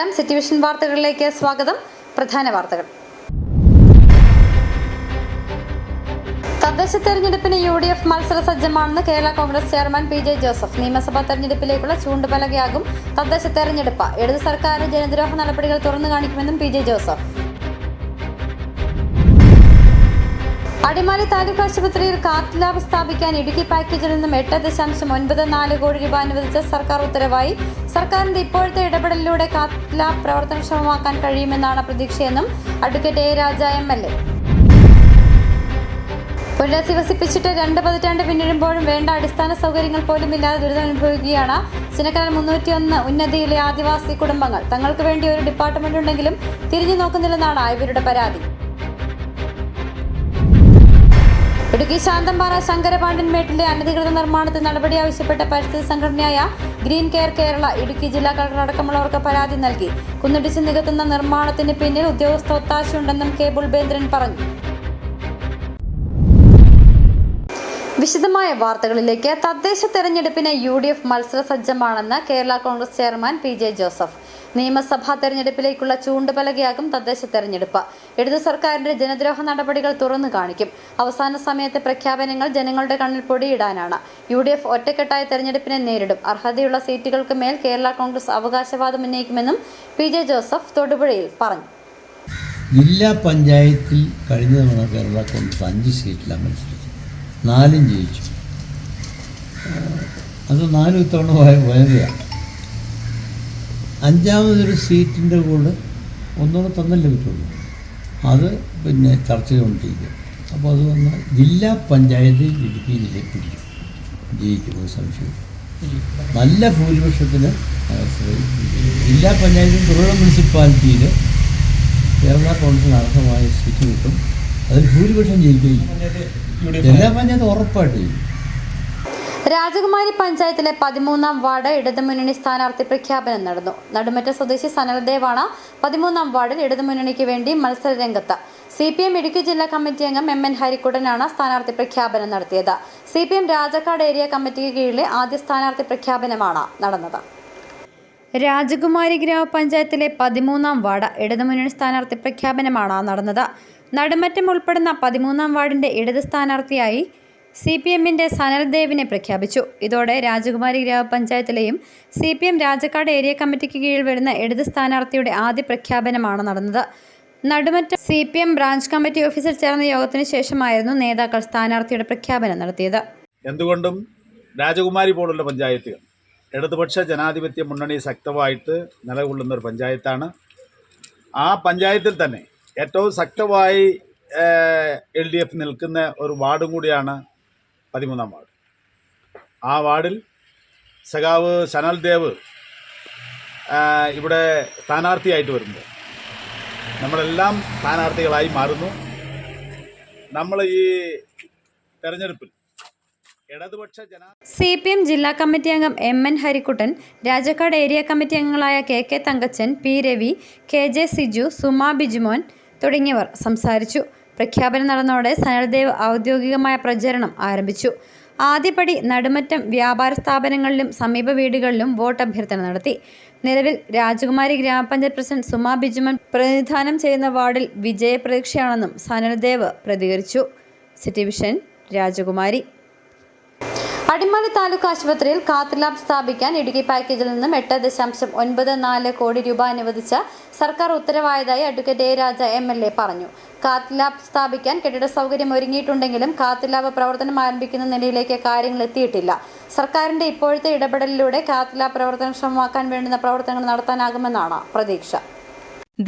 നമസ്കാരം. City vision വാർത്തകളിലേക്ക് സ്വാഗതം. പ്രധാന വാർത്തകൾ. തദ്ദേശ തെരഞ്ഞെടുപ്പിന് UDF മത്സര സജ്ജമാണെന്ന് Kerala Congress chairman PJ Joseph. നിയമസഭാ തെരഞ്ഞെടുപ്പിലേക്കുള്ള ചൂണ്ടുപലകയാകും തദ്ദേശ തെരഞ്ഞെടുപ്പ്. ഇടത് സർക്കാരിന്റെ ജനദ്രോഹ നടപടികൾ തുറന്നു കാണിക്കുമെന്നും PJ ജോസഫ്. അടിമാലി താലൂക്ക് ആശുപത്രിയിൽ കാത്ത് ലാബ് സ്ഥാപിക്കാൻ ഇടുക്കി പാക്കേജിൽ നിന്നും 8.94 കോടി രൂപ അനുവദിച്ച സർക്കാർ ഉത്തരവായി. സർക്കാരിന്റെ ഇപ്പോഴത്തെ ഇടപെടലിലൂടെ കാത്ത് ലാബ് പ്രവർത്തനക്ഷമമാക്കാൻ കഴിയുമെന്നാണ് പ്രതീക്ഷയെന്നും അഡ്വക്കേറ്റ് A രാജ MLA. പുനരധിവസിപ്പിച്ചിട്ട് 2 പതിറ്റാണ്ട് പിന്നിടുമ്പോഴും വേണ്ട അടിസ്ഥാന സൗകര്യങ്ങൾ പോലും ഇല്ലാതെ ദുരിതമനുഭവിക്കുകയാണ് ചിന്നക്കനാൽ 301 ഉന്നതിയിലെ ആദിവാസി കുടുംബങ്ങൾ. തങ്ങൾക്ക് വേണ്ടി ഒരു ഡിപ്പാർട്ട്മെന്റ് ഉണ്ടെങ്കിലും തിരിഞ്ഞു നോക്കുന്നില്ലെന്നാണ് ഇവരുടെ പരാതി. ഇടുക്കി ശാന്തമ്പാറ ശങ്കരപാണ്ഡ്യൻമേട്ടിലെ അനധികൃത നിർമ്മാണത്തിൽ നടപടി ആവശ്യപ്പെട്ട പരിസ്ഥിതി സംഘടനയായ ഗ്രീൻ കെയർ കേരള ഇടുക്കി ജില്ലാ കളക്ടർ അടക്കമുള്ളവർക്ക് പരാതി നൽകി. കുന്നിടിച്ച് നികത്തുന്ന നിർമ്മാണത്തിന് പിന്നിൽ ഉദ്യോഗസ്ഥ ഒത്താശയുണ്ടെന്നും K ബുൾബേന്ദ്രൻ പറഞ്ഞു. വിശദമായ വാർത്തകളിലേക്ക്. തദ്ദേശ തെരഞ്ഞെടുപ്പിന് UDF മത്സര സജ്ജമാണെന്ന് Kerala Congress chairman PJ Joseph. നിയമസഭാ തെരഞ്ഞെടുപ്പിലേക്കുള്ള ചൂണ്ടുപലകയാകും തദ്ദേശ തെരഞ്ഞെടുപ്പ്. ഇടതു സർക്കാരിന്റെ ജനദ്രോഹ നടപടികൾ തുറന്നു കാണിക്കും. അവസാന സമയത്തെ പ്രഖ്യാപനങ്ങൾ ജനങ്ങളുടെ കണ്ണിൽ പൊടിയിടാനാണ്. UDF ഒറ്റക്കെട്ടായ തെരഞ്ഞെടുപ്പിനെ നേരിടും. അർഹതയുള്ള സീറ്റുകൾക്ക് മേൽ കേരള കോൺഗ്രസ് അവകാശവാദം ഉന്നയിക്കുമെന്നും PJ ജോസഫ് തൊടുപുഴയിൽ പറഞ്ഞു. ജില്ലാ പഞ്ചായത്തിൽ കഴിഞ്ഞ തവണ കേരള കോൺഗ്രസ് 5 സീറ്റിലാണ് മത്സരിച്ചത്. 4 ജയിച്ചു. അത് 4 ഇത്തവണ വനിതയാണ്. 5ാമതൊരു സീറ്റിൻ്റെ കൂടെ ഒന്നുകൂടെ തന്നല്ലേ പറ്റുള്ളൂ. അത് ചർച്ച ചെയ്തുകൊണ്ടിരിക്കുക. അപ്പോൾ അത് വന്നാൽ ജില്ലാ പഞ്ചായത്ത് ഇടുക്കി ജില്ലയിൽ പിടിക്കും, ജയിക്കുന്നത് സംശയം. നല്ല ഭൂരിപക്ഷത്തിന് ജില്ലാ പഞ്ചായത്തും തൊഴിൽ മുനിസിപ്പാലിറ്റിയിൽ കേരള കോൺഗ്രസിന് അർഹമായ സീറ്റ് കിട്ടും. അതിൽ ഭൂരിപക്ഷം ജയിക്കുകയും ജില്ലാ പഞ്ചായത്ത് ഉറപ്പായിട്ട് ചെയ്യും. രാജകുമാരി പഞ്ചായത്തിലെ 13ാം വാർഡ് ഇടതുമുന്നണി സ്ഥാനാർത്ഥി പ്രഖ്യാപനം നടന്നു. നടുമറ്റ സ്വദേശി സനൽദേവാണ് 13ാം വാർഡിൽ ഇടതുമുന്നണിക്ക് വേണ്ടി മത്സര രംഗത്ത്. CPM ഇടുക്കി ജില്ലാ കമ്മിറ്റി അംഗം MN ഹരിക്കുട്ടനാണ് സ്ഥാനാർത്ഥി പ്രഖ്യാപനം നടത്തിയത്. CPM രാജക്കാട് ഏരിയ കമ്മിറ്റിക്ക് കീഴിലെ ആദ്യ സ്ഥാനാർത്ഥി പ്രഖ്യാപനമാണ് നടന്നത്. രാജകുമാരി ഗ്രാമപഞ്ചായത്തിലെ 13ാം വാർഡ് ഇടതുമുന്നണി സ്ഥാനാർത്ഥി പ്രഖ്യാപനമാണ് നടന്നത്. നടുമറ്റം ഉൾപ്പെടുന്ന 13ാം വാർഡിന്റെ ഇടത് സ്ഥാനാർത്ഥിയായി CPMന്റെ സനൽദേവിനെ പ്രഖ്യാപിച്ചു. ഇതോടെ രാജകുമാരി ഗ്രാമപഞ്ചായത്തിലെയും CPM രാജക്കാട് ഏരിയ കമ്മിറ്റിക്ക് കീഴിൽ വരുന്ന ഇടത് സ്ഥാനാർത്ഥിയുടെ ആദ്യ പ്രഖ്യാപനമാണ് നടന്നത്. നടുമറ്റം CPM ബ്രാഞ്ച് കമ്മിറ്റി ഓഫീസിൽ ചേർന്ന യോഗത്തിന് ശേഷമായിരുന്നു നേതാക്കൾ സ്ഥാനാർത്ഥിയുടെ പ്രഖ്യാപനം നടത്തിയത്. എന്തുകൊണ്ടും രാജകുമാരി പോലുള്ള പഞ്ചായത്തുകൾ ഇടതുപക്ഷ ജനാധിപത്യ മുന്നണി ശക്തമായിട്ട് നിലകൊള്ളുന്ന ഒരു പഞ്ചായത്താണ്. ആ പഞ്ചായത്തിൽ തന്നെ ഏറ്റവും ശക്തമായി LDF നിൽക്കുന്ന ഒരു വാർഡും കൂടിയാണ് 13ാം വാർഡ്. ആ വാർഡിൽ സഖാവ് സനൽദേവ് ഇവിടെ സ്ഥാനാർത്ഥിയായിട്ട് വരുമ്പോൾ നമ്മളെല്ലാം സ്ഥാനാർത്ഥികളായി മാറുന്നു. നമ്മൾ ഈ തെരഞ്ഞെടുപ്പിൽ CPM ജില്ലാ കമ്മിറ്റി അംഗം MN Harikuttan, Rajakkad area committee അംഗങ്ങളായ KK Thankachan, P Ravi, KJ Siju, Suma Bijumon തുടങ്ങിയവർ സംസാരിച്ചു. പ്രഖ്യാപനം നടന്നതോടെ സനൽദേവ് ഔദ്യോഗികമായ പ്രചരണം ആരംഭിച്ചു. ആദ്യപടി നടുമറ്റം വ്യാപാര സ്ഥാപനങ്ങളിലും സമീപ വീടുകളിലും വോട്ട് അഭ്യർത്ഥന നടത്തി. നിലവിൽ രാജകുമാരി ഗ്രാമപഞ്ചായത്ത് പ്രസിഡന്റ് സുമ ബിജുമോൻ പ്രതിനിധാനം ചെയ്യുന്ന വാർഡിൽ വിജയപ്രതീക്ഷയാണെന്നും സനൽദേവ് പ്രതികരിച്ചു. സിറ്റി വിഷൻ രാജകുമാരി. അടിമാലി താലൂക്ക് ആശുപത്രിയിൽ കാത്ത് ലാബ് സ്ഥാപിക്കാൻ ഇടുക്കി പാക്കേജിൽ നിന്നും 8.94 കോടി രൂപ അനുവദിച്ച സർക്കാർ ഉത്തരവായതായി അഡ്വക്കേറ്റ് A രാജ MLA പറഞ്ഞു. കാത്ത് ലാബ് സ്ഥാപിക്കാൻ കെട്ടിട സൗകര്യം ഒരുങ്ങിയിട്ടുണ്ടെങ്കിലും കാത്ത് ലാബ് പ്രവർത്തനം ആരംഭിക്കുന്ന നിലയിലേക്ക് കാര്യങ്ങൾ എത്തിയിട്ടില്ല. സർക്കാരിന്റെ ഇപ്പോഴത്തെ ഇടപെടലിലൂടെ കാത്ത് ലാബ് പ്രവർത്തനക്ഷമമാക്കാൻ വേണ്ടുന്ന പ്രവർത്തനങ്ങൾ നടത്താനാകുമെന്നാണ് പ്രതീക്ഷ.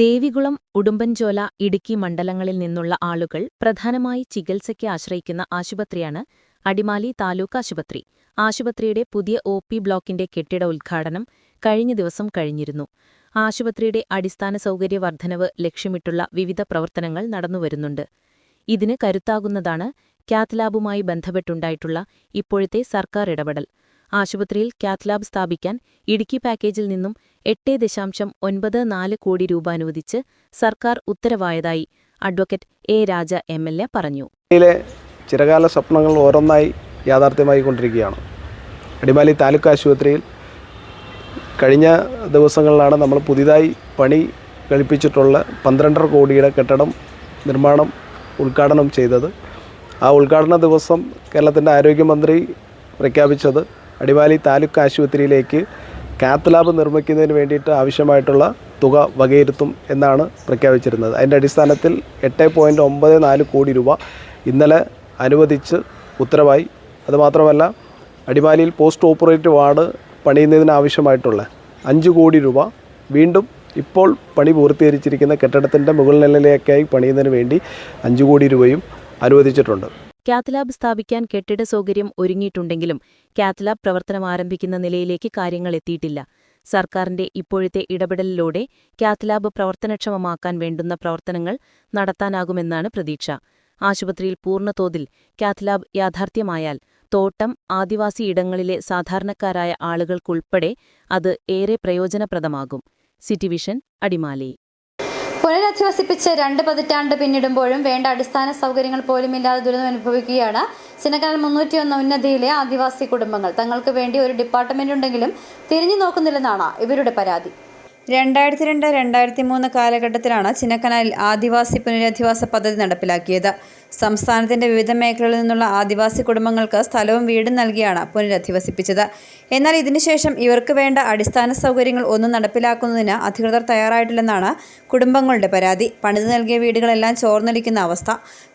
ദേവികുളം, ഉടുമ്പൻചോല, ഇടുക്കി മണ്ഡലങ്ങളിൽ നിന്നുള്ള ആളുകൾ പ്രധാനമായി ചികിത്സയ്ക്ക് ആശ്രയിക്കുന്ന ആശുപത്രിയാണ് അടിമാലി താലൂക്ക് ആശുപത്രി. ആശുപത്രിയുടെ പുതിയ OP ബ്ലോക്കിന്റെ കെട്ടിട ഉദ്ഘാടനം കഴിഞ്ഞ ദിവസം കഴിഞ്ഞിരുന്നു. ആശുപത്രിയുടെ അടിസ്ഥാന സൗകര്യ വർധനവ് ലക്ഷ്യമിട്ടുള്ള വിവിധ പ്രവർത്തനങ്ങൾ നടന്നുവരുന്നുണ്ട്. ഇതിന് കരുത്താകുന്നതാണ് കാത്ത് ലാബുമായി ബന്ധപ്പെട്ടുണ്ടായിട്ടുള്ള ഇപ്പോഴത്തെ സർക്കാർ ഇടപെടൽ. ആശുപത്രിയിൽ കാത്ത് ലാബ് സ്ഥാപിക്കാൻ ഇടുക്കി പാക്കേജിൽ നിന്നും 8.94 കോടി രൂപ അനുവദിച്ച് സർക്കാർ ഉത്തരവായതായി അഡ്വക്കേറ്റ് A രാജ MLA പറഞ്ഞു. ചിരകാല സ്വപ്നങ്ങൾ ഓരോന്നായി യാഥാർത്ഥ്യമായി കൊണ്ടിരിക്കുകയാണ്. അടിമാലി താലൂക്ക് ആശുപത്രിയിൽ കഴിഞ്ഞ ദിവസങ്ങളിലാണ് നമ്മൾ പുതിയതായി പണി കഴിപ്പിച്ചിട്ടുള്ള 12.5 കോടിയുടെ കെട്ടിടം നിർമ്മാണം ഉദ്ഘാടനം ചെയ്തത്. ആ ഉദ്ഘാടന ദിവസം കേരളത്തിൻ്റെ ആരോഗ്യമന്ത്രി പ്രഖ്യാപിച്ചത് അടിമാലി താലൂക്ക് ആശുപത്രിയിലേക്ക് കാത്ത് ലാബ് നിർമ്മിക്കുന്നതിന് വേണ്ടിയിട്ട് ആവശ്യമായിട്ടുള്ള തുക വകയിരുത്തും എന്നാണ് പ്രഖ്യാപിച്ചിരുന്നത്. അതിൻ്റെ അടിസ്ഥാനത്തിൽ 8.94 കോടി രൂപ ഇന്നലെ അനുവദിച്ച് ഉത്തരവായി. അതുമാത്രമല്ല, അടിമാലിയിൽ പോസ്റ്റ് ഓപ്പറേറ്റീവ് വാർഡ് പണിയുന്നതിനാവശ്യമായിട്ടുള്ള 5 കോടി രൂപ വീണ്ടും ഇപ്പോൾ പണി പൂർത്തീകരിച്ചിരിക്കുന്ന കെട്ടിടത്തിൻ്റെ മുകൾ നിലയിലേക്കായി പണിയുന്നതിന് വേണ്ടി 5 കോടി രൂപയും അനുവദിച്ചിട്ടുണ്ട്. കാത്ത് ലാബ് സ്ഥാപിക്കാൻ കെട്ടിട സൗകര്യം ഒരുങ്ങിയിട്ടുണ്ടെങ്കിലും കാത്ത് ലാബ് പ്രവർത്തനം ആരംഭിക്കുന്ന നിലയിലേക്ക് കാര്യങ്ങൾ എത്തിയിട്ടില്ല. സർക്കാരിന്റെ ഇപ്പോഴത്തെ ഇടപെടലിലൂടെ കാത്ത് ലാബ് പ്രവർത്തനക്ഷമമാക്കാൻ വേണ്ടുന്ന പ്രവർത്തനങ്ങൾ നടത്താനാകുമെന്നാണ് പ്രതീക്ഷ. ആശുപത്രിയിൽ പൂർണ്ണതോതിൽ കാത്ത് ലാബ് യാഥാർത്ഥ്യമായാൽ തോട്ടം, ആദിവാസി ഇടങ്ങളിലെ സാധാരണക്കാരായ ആളുകൾക്കുൾപ്പെടെ അത് ഏറെ പ്രയോജനപ്രദമാകും. City Vision, Adimali. പുനരധിവസിപ്പിച്ച് 2 പതിറ്റാണ്ട് പിന്നിടുമ്പോഴും വേണ്ട അടിസ്ഥാന സൗകര്യങ്ങൾ പോലുമില്ലാതെ ദുരിതം അനുഭവിക്കുകയാണ് ചിന്നക്കനാൽ 301 ഉന്നതിയിലെ ആദിവാസി കുടുംബങ്ങൾ. തങ്ങൾക്ക് വേണ്ടി ഒരു ഡിപ്പാർട്ട്മെന്റ് ഉണ്ടെങ്കിലും തിരിഞ്ഞു നോക്കുന്നില്ലെന്നാണ് ഇവരുടെ പരാതി. 2002-2003 കാലഘട്ടത്തിലാണ് ചിന്നക്കനാലിൽ ആദിവാസി പുനരധിവാസ പദ്ധതി നടപ്പിലാക്കിയത്. സംസ്ഥാനത്തിന്റെ വിവിധ മേഖലകളിൽ നിന്നുള്ള ആദിവാസി കുടുംബങ്ങൾക്ക് സ്ഥലവും വീടും നൽകിയാണ് പുനരധിവസിപ്പിച്ചത്. എന്നാൽ ഇതിനുശേഷം ഇവർക്ക് വേണ്ട അടിസ്ഥാന സൗകര്യങ്ങൾ ഒന്നും നടപ്പിലാക്കുന്നതിന് അധികൃതർ തയ്യാറായിട്ടില്ലെന്നാണ് കുടുംബങ്ങളുടെ പരാതി. പണിതു നൽകിയ വീടുകളെല്ലാം ചോർന്നൊലിക്കുന്ന അവസ്ഥ.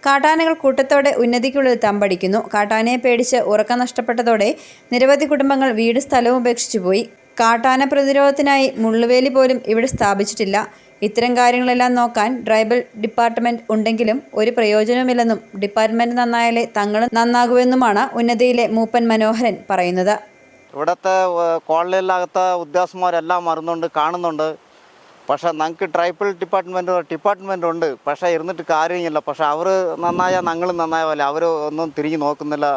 കാട്ടാനകൾ കൂട്ടത്തോടെ ഉന്നതിക്കുള്ളിൽ തമ്പടിക്കുന്നു. കാട്ടാനയെ പേടിച്ച് ഉറക്കം നഷ്ടപ്പെട്ടതോടെ നിരവധി കുടുംബങ്ങൾ വീട് സ്ഥലവും ഉപേക്ഷിച്ചുപോയി. കാട്ടാന പ്രതിരോധത്തിനായി മുള്ളുവേലി പോലും ഇവിടെ സ്ഥാപിച്ചിട്ടില്ല. ഇത്തരം കാര്യങ്ങളെല്ലാം നോക്കാൻ ട്രൈബൽ ഡിപ്പാർട്ട്മെന്റ് ഉണ്ടെങ്കിലും ഒരു പ്രയോജനവുമില്ലെന്നും ഡിപ്പാർട്ട്മെന്റ് നന്നായാലേ തങ്ങളും നന്നാകുമെന്നുമാണ് ഉന്നതിയിലെ മൂപ്പൻ മനോഹരൻ പറയുന്നത്. ഇവിടുത്തെ കോളനിയിലകത്തെ ഉദ്യോഗസ്ഥന്മാരെല്ലാം വരുന്നുണ്ട്, കാണുന്നുണ്ട്. പക്ഷേ ഞങ്ങൾക്ക് ട്രൈബൽ ഡിപ്പാർട്ട്മെൻ്റ് ഉണ്ട്. പക്ഷേ ഇരുന്നിട്ട് കാര്യമില്ല. പക്ഷേ അവർ നന്നായാൽ ഞങ്ങളും നന്നായ പോലെ അവർ ഒന്നും തിരിഞ്ഞു നോക്കുന്നില്ല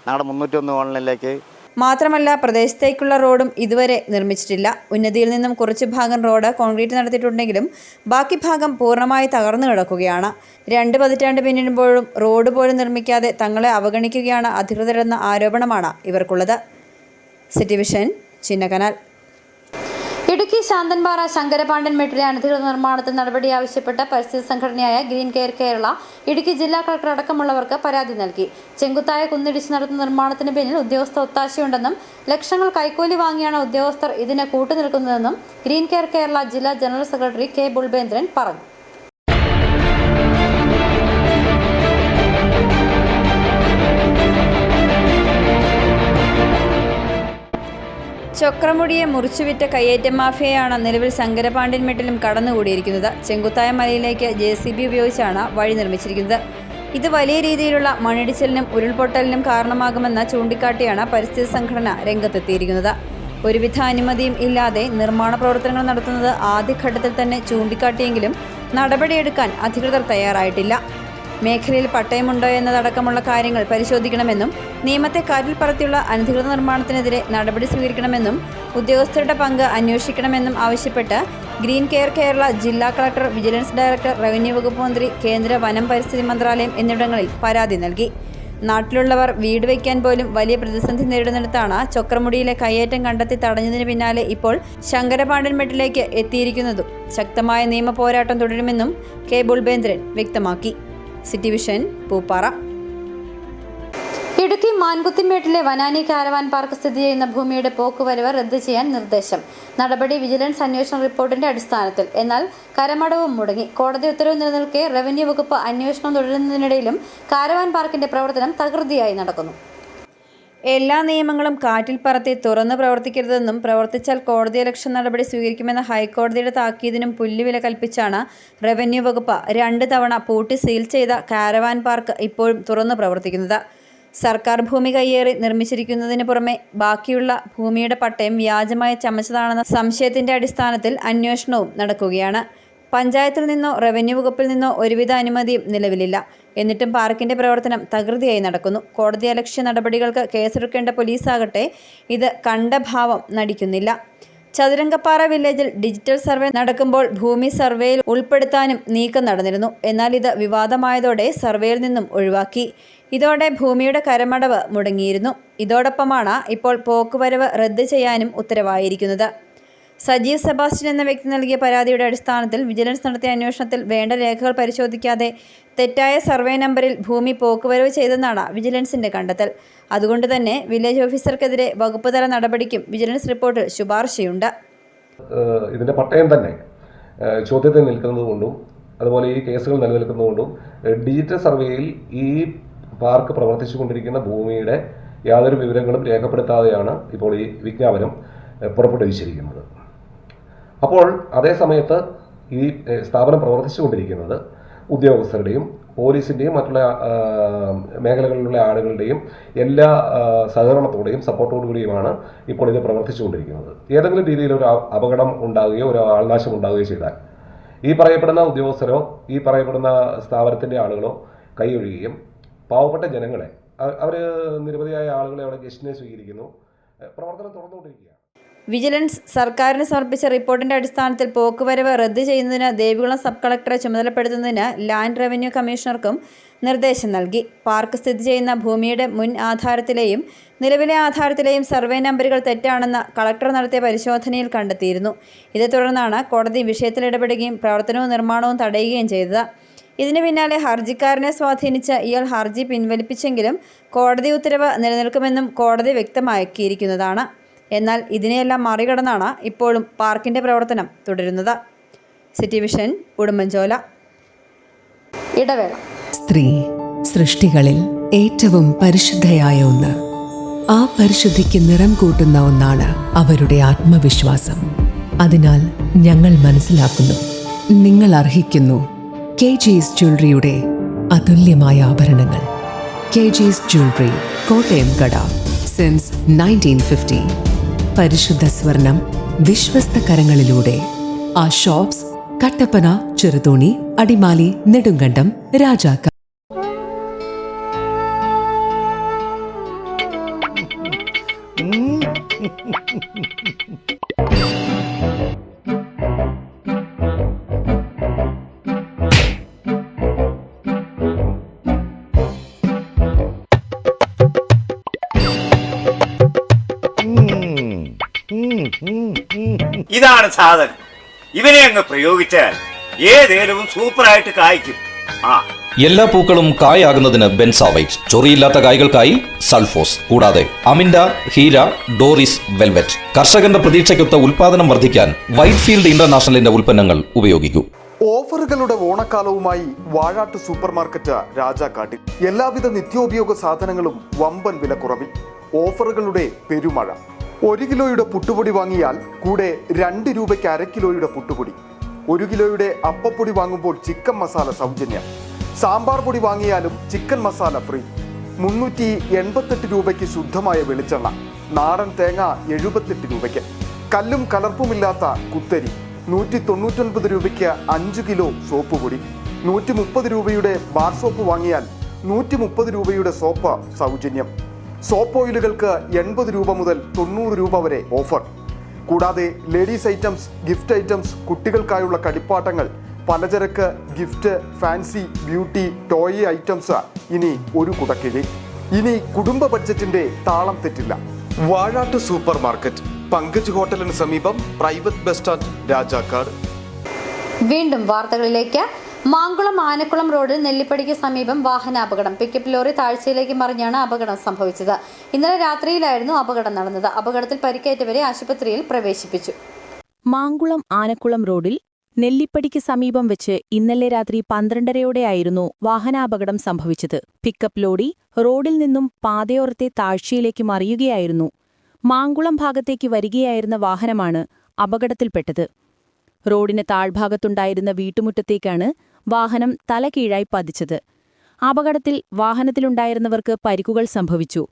ഞങ്ങളുടെ 301 കോളനിയിലേക്ക്. മാത്രമല്ല, പ്രദേശത്തേക്കുള്ള റോഡും ഇതുവരെ നിർമ്മിച്ചിട്ടില്ല. ഉന്നതിയിൽ നിന്നും കുറച്ചു ഭാഗം റോഡ് കോൺക്രീറ്റ് നടത്തിയിട്ടുണ്ടെങ്കിലും ബാക്കി ഭാഗം പൂർണ്ണമായി തകർന്നു കിടക്കുകയാണ്. 2 പതിറ്റാണ്ട് പിന്നിടുമ്പോഴും റോഡ് പോലും നിർമ്മിക്കാതെ തങ്ങളെ അവഗണിക്കുകയാണ് അധികൃതരെന്ന ആരോപണമാണ് ഇവർക്കുള്ളത്. City Vision, Chinnakanal. ഇടുക്കി ശാന്തൻപാറ ശങ്കരപാണ്ഡ്യൻ മെട്ടിലെ അനധികൃത നിർമ്മാണത്തിൽ നടപടി ആവശ്യപ്പെട്ട പരിസ്ഥിതി സംഘടനയായ ഗ്രീൻ കെയർ കേരള ഇടുക്കി ജില്ലാ കളക്ടർ അടക്കമുള്ളവർക്ക് പരാതി നൽകി. ചെങ്കുത്തായ കുന്നിടിച്ച് നടത്തുന്ന നിർമ്മാണത്തിന് പിന്നിൽ ഉദ്യോഗസ്ഥ ഒത്താശയുണ്ടെന്നും ലക്ഷങ്ങൾ കൈക്കൂലി വാങ്ങിയാണ് ഉദ്യോഗസ്ഥർ ഇതിന് കൂട്ടുനിൽക്കുന്നതെന്നും ഗ്രീൻ കെയർ കേരള ജില്ലാ ജനറൽ സെക്രട്ടറി കെ ബുൾബേന്ദ്രൻ പറഞ്ഞു. ചക്രമുടിയെ മുറിച്ചുവിറ്റ കയ്യേറ്റ മാഫിയയാണ് നിലവിൽ ശങ്കരപാണ്ഡ്യൻ മെട്ടിലും കടന്നുകൂടിയിരിക്കുന്നത്. ചെങ്കുത്തായ മലയിലേക്ക് JCB ഉപയോഗിച്ചാണ് വഴി നിർമ്മിച്ചിരിക്കുന്നത്. ഇത് വലിയ രീതിയിലുള്ള മണ്ണിടിച്ചിലിനും ഉരുൾപൊട്ടലിനും കാരണമാകുമെന്ന് ചൂണ്ടിക്കാട്ടിയാണ് പരിസ്ഥിതി സംഘടന രംഗത്തെത്തിയിരിക്കുന്നത്. ഒരുവിധ അനുമതിയും ഇല്ലാതെ നിർമ്മാണ പ്രവർത്തനങ്ങൾ നടത്തുന്നത് ആദ്യഘട്ടത്തിൽ തന്നെ ചൂണ്ടിക്കാട്ടിയെങ്കിലും നടപടിയെടുക്കാൻ അധികൃതർ തയ്യാറായിട്ടില്ല. മേഖലയിൽ പട്ടയമുണ്ടോ എന്നതടക്കമുള്ള കാര്യങ്ങൾ പരിശോധിക്കണമെന്നും നിയമത്തെ കാറ്റിൽ പറത്തിയുള്ള അനധികൃത നിർമ്മാണത്തിനെതിരെ നടപടി സ്വീകരിക്കണമെന്നും ഉദ്യോഗസ്ഥരുടെ പങ്ക് അന്വേഷിക്കണമെന്നും ആവശ്യപ്പെട്ട് ഗ്രീൻ കെയർ കേരള ജില്ലാ കളക്ടർ, വിജിലൻസ് ഡയറക്ടർ, റവന്യൂ വകുപ്പ് മന്ത്രി, കേന്ദ്ര വനം പരിസ്ഥിതി മന്ത്രാലയം എന്നിവിടങ്ങളിൽ പരാതി നൽകി. നാട്ടിലുള്ളവർ വീട് വയ്ക്കാൻ പോലും വലിയ പ്രതിസന്ധി നേരിടുന്നിടത്താണ് ചക്രമുടിയിലെ കയ്യേറ്റം കണ്ടെത്തി തടഞ്ഞതിന് പിന്നാലെ ഇപ്പോൾ ശങ്കരപാണ്ഡ്യൻ മെട്ടിലേക്ക് എത്തിയിരിക്കുന്നതും. ശക്തമായ നിയമ പോരാട്ടം തുടരുമെന്നും കെ ബുൾബേന്ദ്രൻ വ്യക്തമാക്കി. City Vision, Pooppara. ഇടുക്കി മാൻകുത്തിമേട്ടിലെ വനാനി കാരവാൻ പാർക്ക് സ്ഥിതി ചെയ്യുന്ന ഭൂമിയുടെ പോക്കുവരവ് റദ്ദ് ചെയ്യാൻ നിർദ്ദേശം. നടപടി വിജിലൻസ് അന്വേഷണ റിപ്പോർട്ടിന്റെ അടിസ്ഥാനത്തിൽ. എന്നാൽ കരമടവും മുടങ്ങി. കോടതി ഉത്തരവ് നിലനിൽക്കെ റവന്യൂ വകുപ്പ് അന്വേഷണം തുടരുന്നതിനിടയിലും കാരവാൻ പാർക്കിന്റെ പ്രവർത്തനം തകൃതിയായി നടക്കുന്നു. എല്ലാ നിയമങ്ങളും കാറ്റിൽ പറത്തി തുറന്നു പ്രവർത്തിക്കരുതെന്നും പ്രവർത്തിച്ചാൽ കോടതിയലക്ഷ്യ നടപടി സ്വീകരിക്കുമെന്ന ഹൈക്കോടതിയുടെ താക്കീതിനും പുല്ലുവില കൽപ്പിച്ചാണ് റവന്യൂ വകുപ്പ് 2 തവണ പൂട്ടി സീൽ ചെയ്ത കാരവാൻ പാർക്ക് ഇപ്പോഴും തുറന്നു പ്രവർത്തിക്കുന്നത്. സർക്കാർ ഭൂമി കയ്യേറി നിർമ്മിച്ചിരിക്കുന്നതിന് പുറമെ ബാക്കിയുള്ള ഭൂമിയുടെ പട്ടയം വ്യാജമായി ചമച്ചതാണെന്ന സംശയത്തിന്റെ അടിസ്ഥാനത്തിൽ അന്വേഷണവും നടക്കുകയാണ്. പഞ്ചായത്തിൽ നിന്നോ റവന്യൂ വകുപ്പിൽ നിന്നോ ഒരുവിധ അനുമതിയും നിലവിലില്ല. എന്നിട്ടും പാർക്കിന്റെ പ്രവർത്തനം തകൃതിയായി നടക്കുന്നു. കോടതിയലക്ഷ്യ നടപടികൾക്ക് കേസെടുക്കേണ്ട പോലീസാകട്ടെ ഇത് കണ്ട ഭാവം നടിക്കുന്നില്ല. ചതുരംഗപ്പാറ വില്ലേജിൽ ഡിജിറ്റൽ സർവേ നടക്കുമ്പോൾ ഭൂമി സർവേയിൽ ഉൾപ്പെടുത്താനും നീക്കം നടന്നിരുന്നു. എന്നാൽ ഇത് വിവാദമായതോടെ സർവേയിൽ നിന്നും ഒഴിവാക്കി. ഇതോടെ ഭൂമിയുടെ കരമടവ് മുടങ്ങിയിരുന്നു. ഇതോടൊപ്പമാണ് ഇപ്പോൾ പോക്കുവരവ് റദ്ദ് ചെയ്യാനും ഉത്തരവായിരിക്കുന്നത്. സജീവ് സെബാസ്റ്റ്യൻ എന്ന വ്യക്തി നൽകിയ പരാതിയുടെ അടിസ്ഥാനത്തിൽ വിജിലൻസ് നടത്തിയ അന്വേഷണത്തിൽ വേണ്ട രേഖകൾ പരിശോധിക്കാതെ തെറ്റായ സർവേ നമ്പറിൽ ഭൂമി പോക്കുവരവ് ചെയ്തെന്നാണ് വിജിലൻസിന്റെ കണ്ടെത്തൽ. അതുകൊണ്ട് തന്നെ വില്ലേജ് ഓഫീസർക്കെതിരെ വകുപ്പുതല നടപടിക്കും വിജിലൻസ് റിപ്പോർട്ടിൽ ശുപാർശയുണ്ട്. ഇതിൻ്റെ പട്ടയം തന്നെ ചോദ്യത്തിൽ നിൽക്കുന്നതുകൊണ്ടും അതുപോലെ ഈ കേസുകൾ നിലനിൽക്കുന്നതുകൊണ്ടും ഡിജിറ്റൽ സർവേയിൽ ഈ പാർക്ക് പ്രവർത്തിച്ചുകൊണ്ടിരിക്കുന്ന ഭൂമിയുടെ യാതൊരു വിവരങ്ങളും രേഖപ്പെടുത്താതെയാണ് ഇപ്പോൾ ഈ വിജ്ഞാപനം പുറപ്പെടുവിച്ചിരിക്കുന്നത്. അപ്പോൾ അതേ സമയത്ത് ഈ സ്ഥാപനം പ്രവർത്തിച്ചുകൊണ്ടിരിക്കുന്നത് ഉദ്യോഗസ്ഥരുടെയും പോലീസിൻ്റെയും മറ്റുള്ള മേഖലകളിലുള്ള ആളുകളുടെയും എല്ലാ സഹകരണത്തോടെയും സപ്പോർട്ടോടുകൂടിയുമാണ് ഇപ്പോൾ ഇത് പ്രവർത്തിച്ചുകൊണ്ടിരിക്കുന്നത്. ഏതെങ്കിലും രീതിയിൽ ഒരു അപകടം ഉണ്ടാകുകയോ ഒരു ആൾനാശം ഉണ്ടാകുകയോ ചെയ്താൽ ഈ പറയപ്പെടുന്ന ഉദ്യോഗസ്ഥരോ ഈ പറയപ്പെടുന്ന സ്ഥാപനത്തിൻ്റെ ആളുകളോ കൈയൊഴിയുകയും പാവപ്പെട്ട ജനങ്ങളെ അവർ നിരവധിയായ ആളുകളെ അവിടെ ഗസ്റ്റിനെ സ്വീകരിക്കുന്നു, പ്രവർത്തനം തുറന്നുകൊണ്ടിരിക്കുകയാണ്. വിജിലൻസ് സർക്കാരിന് സമർപ്പിച്ച റിപ്പോർട്ടിന്റെ അടിസ്ഥാനത്തിൽ പോക്കുവരവ് റദ്ദ് ചെയ്യുന്നതിന് ദേവികുളം സബ് കളക്ടറെ ചുമതലപ്പെടുത്തുന്നതിന് ലാൻഡ് റവന്യൂ കമ്മീഷണർക്കും നിർദ്ദേശം നൽകി. പാർക്ക് സ്ഥിതി ചെയ്യുന്ന ഭൂമിയുടെ മുൻ ആധാരത്തിലെയും നിലവിലെ ആധാരത്തിലെയും സർവേ നമ്പറുകൾ തെറ്റാണെന്ന് കളക്ടർ നടത്തിയ പരിശോധനയിൽ കണ്ടെത്തിയിരുന്നു. ഇതേ തുടർന്നാണ് കോടതി വിഷയത്തിൽ ഇടപെടുകയും പ്രവർത്തനവും നിർമ്മാണവും തടയുകയും ചെയ്തത്. ഇതിന് പിന്നാലെ ഹർജിക്കാരനെ സ്വാധീനിച്ച ഇയാൾ ഹർജി പിൻവലിപ്പിച്ചെങ്കിലും കോടതി ഉത്തരവ് നിലനിൽക്കുമെന്നും കോടതി വ്യക്തമാക്കിയിരിക്കുന്നതാണ്. എന്നാൽ ഇതിനെയെല്ലാം മറികടന്നാണ് ഇപ്പോഴും പാർക്കിന്റെ പ്രവർത്തനം തുടരുന്നത്. City vision, Udumbanchola. ഇടവേള. സ്ത്രീ സൃഷ്ടികളിൽ ഏറ്റവും പരിശുദ്ധയായ ഒന്ന്. ആ പരിശുദ്ധിക്ക് നിറം കൂട്ടുന്ന ഒന്നാണ് അവരുടെ ആത്മവിശ്വാസം. അതിനാൽ ഞങ്ങൾ മനസ്സിലാക്കുന്നു, നിങ്ങൾ അർഹിക്കുന്നു KG's ജ്വല്ലറിയുടെ അതുല്യമായ ആഭരണങ്ങൾ. KG's ജ്വല്ലറി, കോട്ടയം കട, സിൻസ് 1950. പരിശുദ്ധ സ്വർണം വിശ്വസ്ത കരങ്ങളിലൂടെ. ആ ഷോപ്സ് കട്ടപ്പന, ചെറുതോണി, അടിമാലി, നെടുങ്കണ്ടം, രാജാക്ക. ഇതാണ് സാധനം. ഇവനെ അങ്ങ് പ്രയോഗിച്ചാൽ ഏതേലവും സൂപ്പറായിട്ട് കായ്ക്കും. എല്ലാ പൂക്കളും കായാകുന്നതിന് ബെൻസാവൈറ്റ്, ചൊറിയില്ലാത്ത കായ്കൾക്കായി സൾഫോസ്, കൂടാതെ അമിൻഡ, ഹീര, ഡോറിസ്, വെൽവെറ്റ്. കർഷകന്റെ പ്രതീക്ഷയ്ക്കൊത്ത ഉൽപാദനം വർദ്ധിക്കാൻ വൈറ്റ്ഫീൽഡ് ഇന്റർനാഷണലിന്റെ ഉൽപ്പന്നങ്ങൾ ഉപയോഗിക്കൂ. ഓഫറുകളുടെ ഓണക്കാലവുമായി വാഴാട്ട് സൂപ്പർ മാർക്കറ്റ് രാജാക്കാട്ടിൽ. എല്ലാവിധ നിത്യോപയോഗ സാധനങ്ങളും വമ്പൻ വിലക്കുറവിൽ. ഓഫറുകളുടെ പെരുമഴ. 1 കിലോയുടെ പുട്ടുപൊടി വാങ്ങിയാൽ കൂടെ 2 രൂപയ്ക്ക് 1/2 കിലോയുടെ പുട്ടുപൊടി. 1 കിലോയുടെ അപ്പപ്പൊടി വാങ്ങുമ്പോൾ ചിക്കൻ മസാല സൗജന്യം. സാമ്പാർ പൊടി വാങ്ങിയാലും ചിക്കൻ മസാല ഫ്രീ. 388 രൂപയ്ക്ക് ശുദ്ധമായ വെളിച്ചെണ്ണ. നാടൻ തേങ്ങ 78 രൂപയ്ക്ക്. കല്ലും കലർപ്പുമില്ലാത്ത കുത്തരി 199 രൂപയ്ക്ക് 5 കിലോ സോപ്പ് പൊടി. 130 രൂപയുടെ ബാർ സോപ്പ് വാങ്ങിയാൽ 130 രൂപയുടെ സോപ്പ് സൗജന്യം. സോപ്പ് ഓയിലുകൾക്ക് 80 രൂപ മുതൽ 90 രൂപ വരെ ഓഫർ. കൂടാതെ ലേഡീസ് ഐറ്റംസ്, ഗിഫ്റ്റ് ഐറ്റംസ്, കുട്ടികൾക്കായുള്ള കളിപ്പാട്ടങ്ങൾ, പലചരക്ക്, gift, fancy, beauty, toy items ഇനി ഒരു കുടക്കീഴിൽ. ഇനി കുടുംബ ബഡ്ജറ്റിന്റെ താളം തെറ്റില്ല. വാഴാട്ട് സൂപ്പർ മാർക്കറ്റ്, പങ്കജ് ഹോട്ടലിന് സമീപം, പ്രൈവറ്റ് ബസ് സ്റ്റാൻഡ്, രാജാക്കാട്. വീണ്ടും വാർത്തകളിലേക്ക്. മാങ്കുളം ആനക്കുളം റോഡിൽ നെല്ലിപ്പടിക്ക് സമീപം വാഹനാപകടം. പിക്കപ്പ് ലോറി താഴ്ചയിലേക്ക് മറിഞ്ഞാണ് അപകടം സംഭവിച്ചത്. ഇന്നലെ രാത്രിയിലായിരുന്നു അപകടം നടന്നത്. അപകടത്തിൽ പരിക്കേറ്റവരെ ആശുപത്രിയിൽ പ്രവേശിപ്പിച്ചു. മാങ്കുളം ആനക്കുളം റോഡിൽ നെല്ലിപ്പടിക്ക് സമീപം വെച്ച് ഇന്നലെ രാത്രി 12:30യോടെയായിരുന്നു വാഹനാപകടം സംഭവിച്ചത്. പിക്കപ്പ് ലോറി റോഡിൽ നിന്നും പാതയോരത്തെ താഴ്ചയിലേക്ക് മറിയുകയായിരുന്നു. മാങ്കുളം ഭാഗത്തേക്ക് വരികയായിരുന്ന വാഹനമാണ് അപകടത്തിൽപ്പെട്ടത്. റോഡിന് താഴ്ഭാഗത്തുണ്ടായിരുന്ന വീട്ടുമുറ്റത്തേക്കാണ് വാഹനം തലകീഴായി പതിച്ചത്. അപകടത്തിൽ വാഹനത്തിലുണ്ടായിരുന്നവർക്ക് പരിക്കുകൾ സംഭവിച്ചു.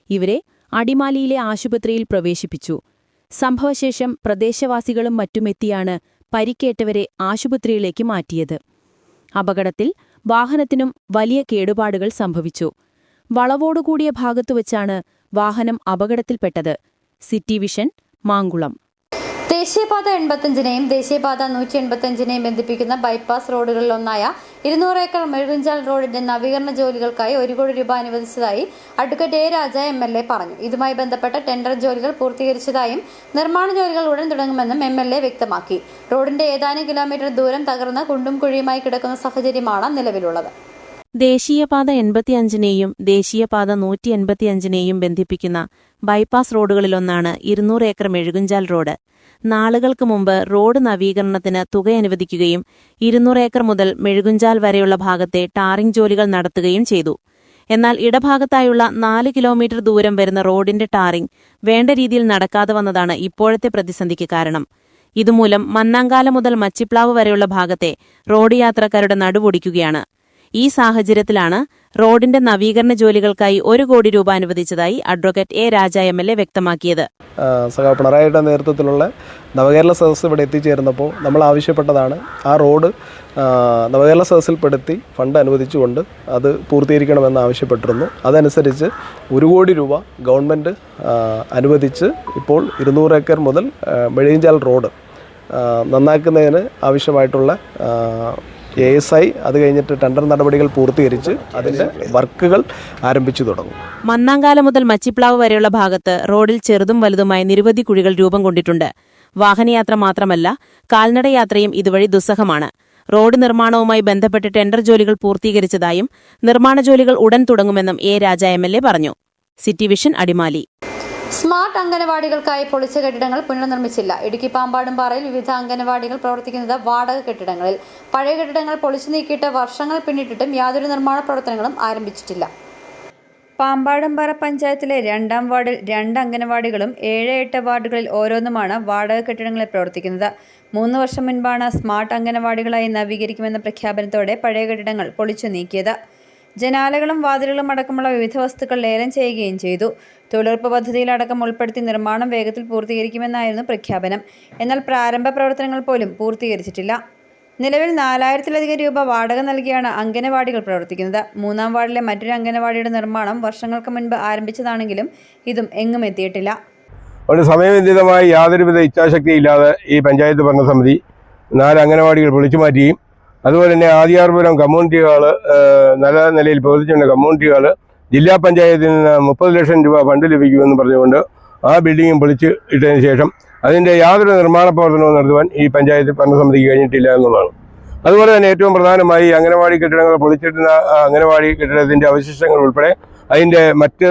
ഇവരെ അടിമാലിയിലെ ആശുപത്രിയിൽ പ്രവേശിപ്പിച്ചു. സംഭവശേഷം പ്രദേശവാസികളും മറ്റുമെത്തിയാണ് പരിക്കേറ്റവരെ ആശുപത്രിയിലേക്ക് മാറ്റിയത്. അപകടത്തിൽ വാഹനത്തിനും വലിയ കേടുപാടുകൾ സംഭവിച്ചു. വളവോടുകൂടിയ ഭാഗത്തുവച്ചാണ് വാഹനം അപകടത്തിൽപ്പെട്ടത്. City vision, Mankulam. ദേശീയപാത 85നെയും ദേശീയപാത 185നെയും ബന്ധിപ്പിക്കുന്ന ബൈപ്പാസ് റോഡുകളിലൊന്നായ 200 ഏക്കർ മെഴുകുഞ്ചാൽ റോഡിന്റെ നവീകരണ ജോലികൾക്കായി 1 കോടി രൂപ അനുവദിച്ചതായി അഡ്വക്കേറ്റ് എ രാജ MLA പറഞ്ഞു. ഇതുമായി ബന്ധപ്പെട്ട ടെൻഡർ ജോലികൾ പൂർത്തീകരിച്ചതായും നിർമ്മാണ ജോലികൾ ഉടൻ തുടങ്ങുമെന്നും MLA വ്യക്തമാക്കി. റോഡിന്റെ ഏതാനും കിലോമീറ്റർ ദൂരം തകർന്ന് കുണ്ടും കുഴിയുമായി കിടക്കുന്ന സാഹചര്യമാണ് നിലവിലുള്ളത്. ദേശീയപാത 85നെയും ദേശീയപാത 185നെയും ബന്ധിപ്പിക്കുന്ന ബൈപ്പാസ് റോഡുകളിലൊന്നാണ് 200 ഏക്കർ മെഴുകുഞ്ചാൽ റോഡ്. നാളുകൾക്ക് മുമ്പ് റോഡ് നവീകരണത്തിന് തുക അനുവദിക്കുകയും 200 ഏക്കർ മുതൽ മെഴുകുഞ്ചാൽ വരെയുള്ള ഭാഗത്തെ ടാറിംഗ് ജോലികൾ നടത്തുകയും ചെയ്തു. എന്നാൽ ഇടഭാഗത്തായുള്ള 4 കിലോമീറ്റർ ദൂരം വരുന്ന റോഡിന്റെ ടാറിംഗ് വേണ്ട രീതിയിൽ നടക്കാതെ വന്നതാണ് ഇപ്പോഴത്തെ പ്രതിസന്ധിക്ക് കാരണം. ഇതുമൂലം മന്നാങ്കാല മുതൽ മച്ചിപ്ലാവ് വരെയുള്ള ഭാഗത്തെ റോഡ് യാത്രക്കാരുടെ നടുവൊടിക്കുകയാണ്. ഈ സാഹചര്യത്തിലാണ് റോഡിന്റെ നവീകരണ ജോലികൾക്കായി 1 കോടി രൂപ അനുവദിച്ചതായി അഡ്വക്കേറ്റ് എ രാജ MLA വ്യക്തമാക്കിയത്. സഖാവ് പിണറായിയുടെ നേതൃത്വത്തിലുള്ള നവകേരള സദസ്സ് ഇവിടെ എത്തിച്ചേർന്നപ്പോൾ നമ്മൾ ആവശ്യപ്പെട്ടതാണ് ആ റോഡ് നവകേരള സദസ്സിൽപ്പെടുത്തി ഫണ്ട് അനുവദിച്ചുകൊണ്ട് അത് പൂർത്തീകരിക്കണമെന്ന് ആവശ്യപ്പെട്ടിരുന്നു. അതനുസരിച്ച് 1 കോടി രൂപ ഗവൺമെൻറ് അനുവദിച്ച് ഇപ്പോൾ 200 ഏക്കർ മുതൽ മെഴുകുഞ്ചാൽ റോഡ് നന്നാക്കുന്നതിന് ആവശ്യമായിട്ടുള്ള ASI അത് കഴിഞ്ഞിട്ട് ടെൻഡർ നടപടികൾ പൂർത്തീകരിച്ച് അതിന്റെ വർക്കുകൾ ആരംഭിച്ചു തുടങ്ങും. മന്നാങ്കാല മുതൽ മച്ചിപ്ലാവ് വരെയുള്ള ഭാഗത്ത് റോഡിൽ ചെറുതും വലുതുമായി നിരവധി കുഴികൾ രൂപം കൊണ്ടിട്ടുണ്ട്. വാഹനയാത്ര മാത്രമല്ല, കാൽനടയാത്രയും ഇതുവഴി ദുസ്സഹമാണ്. റോഡ് നിർമ്മാണവുമായി ബന്ധപ്പെട്ട് ടെൻഡർ ജോലികൾ പൂർത്തീകരിച്ചതായും നിർമ്മാണ ജോലികൾ ഉടൻ തുടങ്ങുമെന്നും എ രാജ MLA പറഞ്ഞു. City Vision Adimali. സ്മാർട്ട് അംഗനവാടികൾക്കായി പൊളിച്ച കെട്ടിടങ്ങൾ പുനർനിർമ്മിച്ചില്ല. ഇടുക്കി പാമ്പാടുംപാറയിൽ വിവിധ അംഗനവാടികൾ പ്രവർത്തിക്കുന്നത് വാടക കെട്ടിടങ്ങളിൽ. പഴയ കെട്ടിടങ്ങൾ പൊളിച്ചു നീക്കിയിട്ട് വർഷങ്ങൾ പിന്നിട്ടിട്ടും യാതൊരു നിർമ്മാണ പ്രവർത്തനങ്ങളും ആരംഭിച്ചിട്ടില്ല. പാമ്പാടുംപാറ പഞ്ചായത്തിലെ 2ാം വാർഡിൽ 2 അംഗനവാടികളും 7-8 വാർഡുകളിൽ ഓരോന്നുമാണ് വാടക കെട്ടിടങ്ങളിൽ പ്രവർത്തിക്കുന്നത്. 3 വർഷം മുൻപാണ് സ്മാർട്ട് അംഗനവാടികളായി നവീകരിക്കുമെന്ന പ്രഖ്യാപനത്തോടെ പഴയ കെട്ടിടങ്ങൾ പൊളിച്ചു നീക്കിയത്. ജനാലകളും വാതിലുകളും അടക്കമുള്ള വിവിധ വസ്തുക്കൾ ലേലം ചെയ്യുകയും ചെയ്തു. തൊഴിലുറപ്പ് പദ്ധതിയിലടക്കം ഉൾപ്പെടുത്തി നിർമ്മാണം വേഗത്തിൽ പൂർത്തീകരിക്കുമെന്നായിരുന്നു പ്രഖ്യാപനം. എന്നാൽ പ്രാരംഭ പ്രവർത്തനങ്ങൾ പോലും പൂർത്തീകരിച്ചിട്ടില്ല. നിലവിൽ 4000-ലധികം രൂപ വാടക നൽകിയാണ് അംഗനവാടികൾ പ്രവർത്തിക്കുന്നത്. 3ാം വാർഡിലെ മറ്റൊരു അംഗനവാടിയുടെ നിർമ്മാണം വർഷങ്ങൾക്ക് മുൻപ് ആരംഭിച്ചതാണെങ്കിലും ഇതും എങ്ങും എത്തിയിട്ടില്ല. ഒരു സമയബന്ധിതമായി യാതൊരുവിധ ഇച്ഛാശക്തിയില്ലാതെ ഈ പഞ്ചായത്ത് ഭരണസമിതി 4 അംഗനവാടികൾ പൊളിച്ചു മാറ്റുകയും അതുപോലെ തന്നെ ആദിയാർപുരം കമ്മ്യൂണിറ്റി ഹാൾ നല്ല നിലയിൽ പ്രവർത്തിച്ചിരുന്ന കമ്മ്യൂണിറ്റി ഹാൾ ജില്ലാ പഞ്ചായത്തിൽ നിന്ന് 30 ലക്ഷം രൂപ ഫണ്ട് ലഭിക്കുമെന്ന് പറഞ്ഞുകൊണ്ട് ആ ബിൽഡിങ്ങും പൊളിച്ച് ഇട്ടതിന് ശേഷം അതിൻ്റെ യാതൊരു നിർമ്മാണ പ്രവർത്തനവും നടത്തുവാൻ ഈ പഞ്ചായത്ത് ഭരണസമിതിക്ക് കഴിഞ്ഞിട്ടില്ല എന്നുള്ളതാണ്. അതുപോലെ തന്നെ ഏറ്റവും പ്രധാനമായി അംഗനവാടി കെട്ടിടങ്ങൾ പൊളിച്ചിട്ടുന്ന അംഗനവാടി കെട്ടിടത്തിൻ്റെ അവശിഷ്ടങ്ങൾ ഉൾപ്പെടെ അതിൻ്റെ മറ്റ്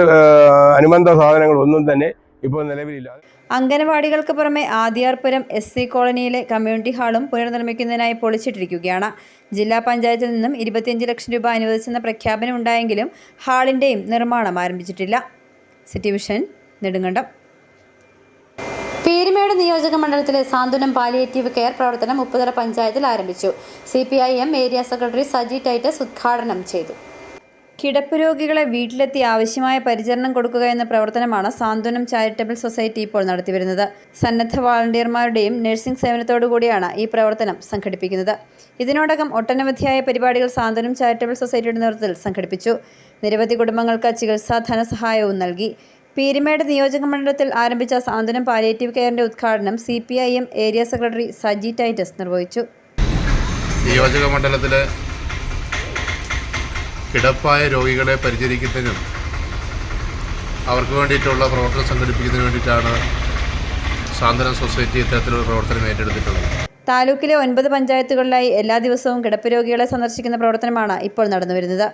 അനുബന്ധ സാധനങ്ങളൊന്നും തന്നെ ഇപ്പോൾ നിലവിലില്ല. അംഗനവാടികൾക്ക് പുറമെ ആദിയാർപുരം SC കോളനിയിലെ കമ്മ്യൂണിറ്റി ഹാളും പുനർനിർമ്മിക്കുന്നതിനായി പൊളിച്ചിട്ടിരിക്കുകയാണ്. ജില്ലാ പഞ്ചായത്തിൽ നിന്നും 25 ലക്ഷം രൂപ അനുവദിച്ചെന്ന പ്രഖ്യാപനം ഉണ്ടായെങ്കിലും ഹാളിൻ്റെയും നിർമ്മാണം ആരംഭിച്ചിട്ടില്ല. City Vision Nedumkandam. പീരുമേട് നിയോജക മണ്ഡലത്തിലെ സാന്ത്വനം പാലിയേറ്റീവ് കെയർ പ്രവർത്തനം ഉപ്പുതറ പഞ്ചായത്തിൽ ആരംഭിച്ചു. CPIM area secretary Saji Titus ഉദ്ഘാടനം ചെയ്തു. കിടപ്പ് രോഗികളെ വീട്ടിലെത്തി ആവശ്യമായ പരിചരണം കൊടുക്കുക എന്ന പ്രവർത്തനമാണ് സാന്ത്വനം ചാരിറ്റബിൾ സൊസൈറ്റി ഇപ്പോൾ നടത്തിവരുന്നത്. സന്നദ്ധ വാളണ്ടിയർമാരുടെയും നഴ്സിംഗ് സേവനത്തോടുകൂടിയാണ് ഈ പ്രവർത്തനം സംഘടിപ്പിക്കുന്നത്. ഇതിനോടകം ഒട്ടനവധിയായ പരിപാടികൾ സാന്ത്വനം ചാരിറ്റബിൾ സൊസൈറ്റിയുടെ നേതൃത്വത്തിൽ സംഘടിപ്പിച്ചു. നിരവധി കുടുംബങ്ങൾക്ക് ചികിത്സാ ധനസഹായവും നൽകി. പീരുമേട് നിയോജക മണ്ഡലത്തിൽ ആരംഭിച്ച സാന്ത്വനം പാലിയേറ്റീവ് കെയറിന്റെ ഉദ്ഘാടനം CPIM area secretary Saji Titus നിർവഹിച്ചു. നിയോജക മണ്ഡലത്തിലെ കിടപ്പായ രോഗികളെ പരിചരിക്കുന്നതിനും അവർക്ക് വേണ്ടിയിട്ടുള്ള പ്രവർത്തനം സംഘടിപ്പിക്കുന്നതിന് വേണ്ടിയിട്ടാണ് സാന്ത്വനം സൊസൈറ്റി ഇത്തരത്തിലുള്ള പ്രവർത്തനം ഏറ്റെടുത്തിട്ടുള്ളത്. താലൂക്കിലെ 9 പഞ്ചായത്തുകളിലായി എല്ലാ ദിവസവും കിടപ്പ് രോഗികളെ സന്ദർശിക്കുന്ന പ്രവർത്തനമാണ് ഇപ്പോൾ നടന്നുവരുന്നത്.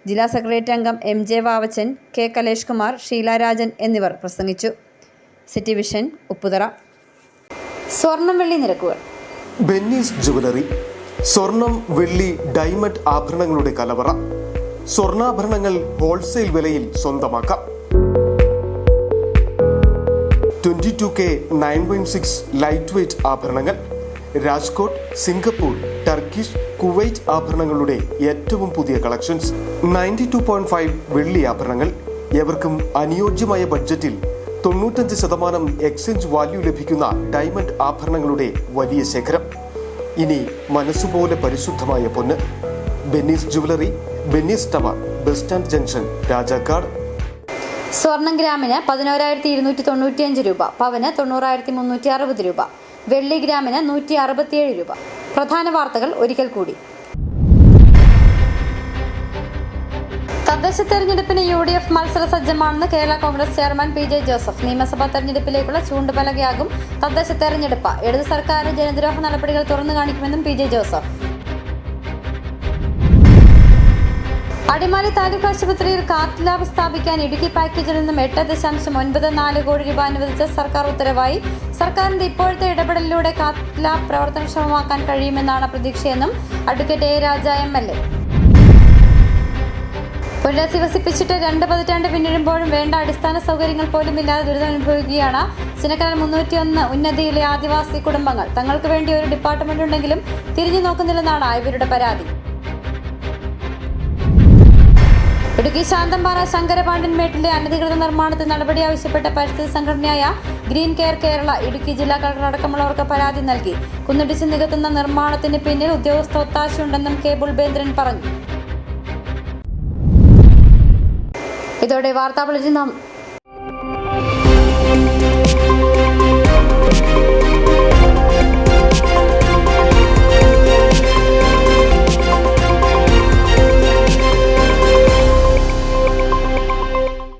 ജില്ലാ സെക്രട്ടേറിയറ്റ് അംഗം MJ വാവച്ചൻ, K കലേഷ് കുമാർ, ഷീല രാജൻ എന്നിവർ പ്രസംഗിച്ചു. City vision Upputhara. സ്വർണം വെള്ളി നിരക്കുകൾ. ബെന്നീസ് ജുവലറി. സ്വർണം, വെള്ളി, ഡയമണ്ട് ആഭരണങ്ങളുടെ കലവറ. സ്വർണ്ണാഭരണങ്ങൾ ഹോൾസെയിൽ വിലയിൽ സ്വന്തമാക്കാം. 22K 916 ലൈറ്റ് വെയ്റ്റ് ആഭരണങ്ങൾ. രാജ്കോട്ട്, സിംഗപ്പൂർ, ടർക്കിഷ്, കുവൈറ്റ് ആഭരണങ്ങളുടെ ഏറ്റവും പുതിയ കളക്ഷൻസ്. 92.5 വെള്ളി ആഭരണങ്ങൾ. എവർക്കും അനുയോജ്യമായ ബഡ്ജറ്റിൽ 95% എക്സ്ചേഞ്ച് വാല്യൂ ലഭിക്കുന്ന ഡയമണ്ട് ആഭരണങ്ങളുടെ വലിയ ശേഖരം. ഇനി മനസ്സുപോലെ പരിശുദ്ധമായ പൊന്ന്. Benny's jewellery, Benny's tower, bus stand junction, Rajakkad. സ്വർണം ഗ്രാമിന് 11,295 രൂപ, പവന് 90,360 രൂപ. വെള്ളി ഗ്രാമിന് 167 രൂപ. പ്രധാന വാർത്തകൾ ഒരിക്കൽ കൂടി. തദ്ദേശ തെരഞ്ഞെടുപ്പിന് UDF മത്സര സജ്ജമാണെന്ന് Kerala Congress chairman PJ Joseph. നിയമസഭാ തെരഞ്ഞെടുപ്പിലേക്കുള്ള ചൂണ്ടുപലകയാകും തദ്ദേശ തെരഞ്ഞെടുപ്പ്. ഇടത് സർക്കാരിന്റെ ജനദ്രോഹ നടപടികൾ തുറന്നു കാണിക്കുമെന്നും PJ ജോസഫ്. അടിമാലി താലൂക്ക് ആശുപത്രിയിൽ കാത്ത് ലാബ് സ്ഥാപിക്കാൻ ഇടുക്കി പാക്കേജിൽ നിന്നും 8.94 കോടി രൂപ അനുവദിച്ച സർക്കാർ ഉത്തരവായി. സർക്കാരിന്റെ ഇപ്പോഴത്തെ ഇടപെടലിലൂടെ കാത്ത് ലാബ് പ്രവർത്തനക്ഷമമാക്കാൻ കഴിയുമെന്നാണ് പ്രതീക്ഷയെന്നും അഡ്വക്കേറ്റ് A. Raja MLA. പുനരധിവസിപ്പിച്ചിട്ട് 2 പതിറ്റാണ്ട് പിന്നിടുമ്പോഴും വേണ്ട അടിസ്ഥാന സൗകര്യങ്ങൾ പോലും ഇല്ലാതെ ദുരിതമനുഭവിക്കുകയാണ് ചിന്നക്കനാൽ 301 ഉന്നതിയിലെ ആദിവാസി കുടുംബങ്ങൾ. തങ്ങൾക്ക് വേണ്ടി ഒരു ഡിപ്പാർട്ട്മെന്റ് ഉണ്ടെങ്കിലും തിരിഞ്ഞു നോക്കുന്നില്ലെന്നാണ് ഇവരുടെ പരാതി. ഇടുക്കി ശാന്തമ്പാറ ശങ്കരപാണ്ഡ്യൻമേട്ടിലെ അനധികൃത നിർമ്മാണത്തിൽ നടപടി ആവശ്യപ്പെട്ട പരിസ്ഥിതി സംഘടനയായ ഗ്രീൻ കെയർ കേരള ഇടുക്കി ജില്ലാ കളക്ടർ അടക്കമുള്ളവർക്ക് പരാതി നൽകി. കുന്നിടിച്ച് നികത്തുന്ന നിർമ്മാണത്തിന് പിന്നിൽ ഉദ്യോഗസ്ഥ ഒത്താശയുണ്ടെന്നും K. ബുൾബേന്ദ്രൻ പറഞ്ഞു. ഇതോടെ വാർത്താ ബുള്ളറ്റിൻ